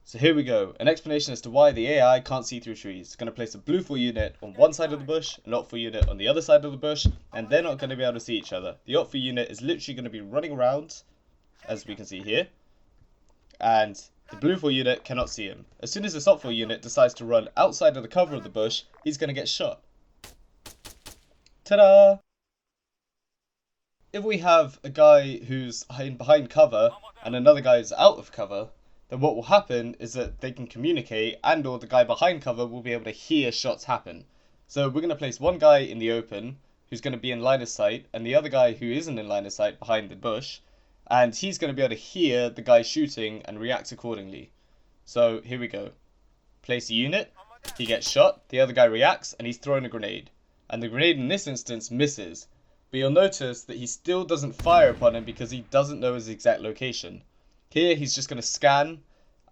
So here we go, an explanation as to why the AI can't see through trees. It's going to place a blue 4 unit on one side of the bush, an op 4 unit on the other side of the bush, and they're not going to be able to see each other. The op 4 unit is literally going to be running around, as we can see here, and the blue 4 unit cannot see him. As soon as this op 4 unit decides to run outside of the cover of the bush, he's going to get shot. Ta-da! If we have a guy who's behind cover and another guy is out of cover, then what will happen is that they can communicate, and or the guy behind cover will be able to hear shots happen. So we're going to place one guy in the open who's going to be in line of sight, and the other guy who isn't in line of sight behind the bush, and he's going to be able to hear the guy shooting and react accordingly. So here we go. Place a unit, he gets shot, the other guy reacts, and he's thrown a grenade. And the grenade in this instance misses. But you'll notice that he still doesn't fire upon him because he doesn't know his exact location. Here he's just going to scan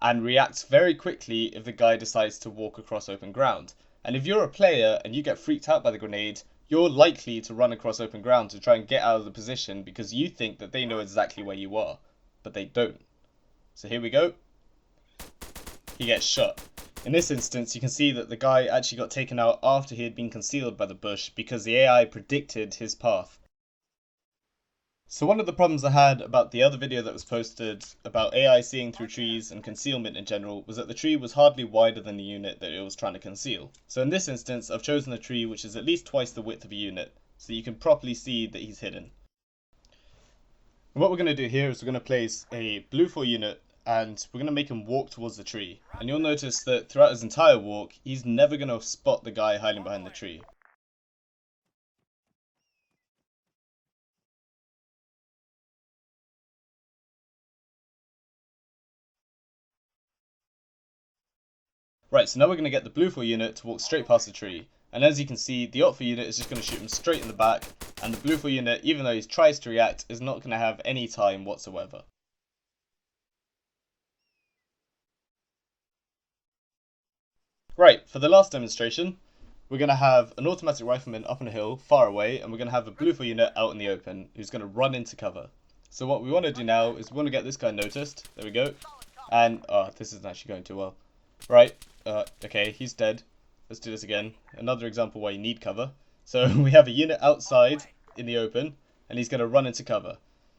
and react very quickly if the guy decides to walk across open ground. And if you're a player and you get freaked out by the grenade, you're likely to run across open ground to try and get out of the position because you think that they know exactly where you are. But they don't. So here we go. He gets shot. In this instance, you can see that the guy actually got taken out after he had been concealed by the bush because the AI predicted his path. So one of the problems I had about the other video that was posted about AI seeing through trees and concealment in general was that the tree was hardly wider than the unit that it was trying to conceal. So in this instance, I've chosen a tree which is at least twice the width of a unit, so you can properly see that he's hidden. And what we're going to do here is we're going to place a blue 4 unit and we're going to make him walk towards the tree. And you'll notice that throughout his entire walk, he's never going to spot the guy hiding behind the tree. Right, so now we're going to get the blue 4 unit to walk straight past the tree. And as you can see, the op 4 unit is just going to shoot him straight in the back. And the blue 4 unit, even though he tries to react, is not going to have any time whatsoever. Right, for the last demonstration, we're going to have an automatic rifleman up on a hill, far away, and we're going to have a blue 4 unit out in the open, who's going to run into cover. So what we want to do now is we want to get this guy noticed. There we go. And, this isn't actually going too well. Right, okay, he's dead. Let's do this again. Another example why you need cover. So we have a unit outside in the open, and he's going to run into cover.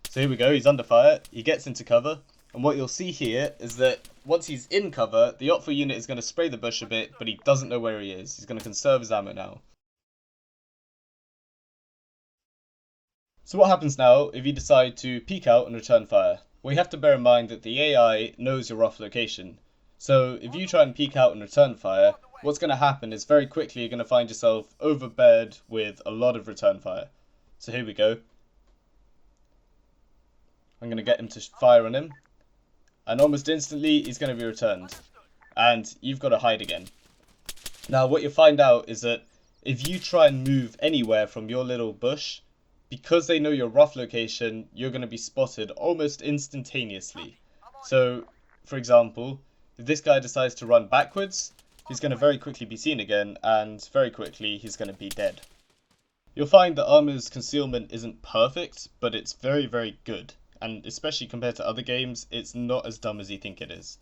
So here we go, he's under fire, he gets into cover, and what you'll see here is that once he's in cover, the op 4 unit is going to spray the bush a bit, but he doesn't know where he is. He's going to conserve his ammo now. So what happens now if you decide to peek out and return fire? Well, you have to bear in mind that the AI knows your rough location. So if you try and peek out and return fire, what's going to happen is very quickly you're going to find yourself overbeared with a lot of return fire. So here we go. I'm going to get him to fire on him. And almost instantly he's going to be returned. And you've got to hide again. Now what you'll find out is that if you try and move anywhere from your little bush, because they know your rough location, you're going to be spotted almost instantaneously. So, for example, if this guy decides to run backwards, he's going to very quickly be seen again, and very quickly he's going to be dead. You'll find that ArmA's concealment isn't perfect, but it's very, very good. And especially compared to other games, it's not as dumb as you think it is.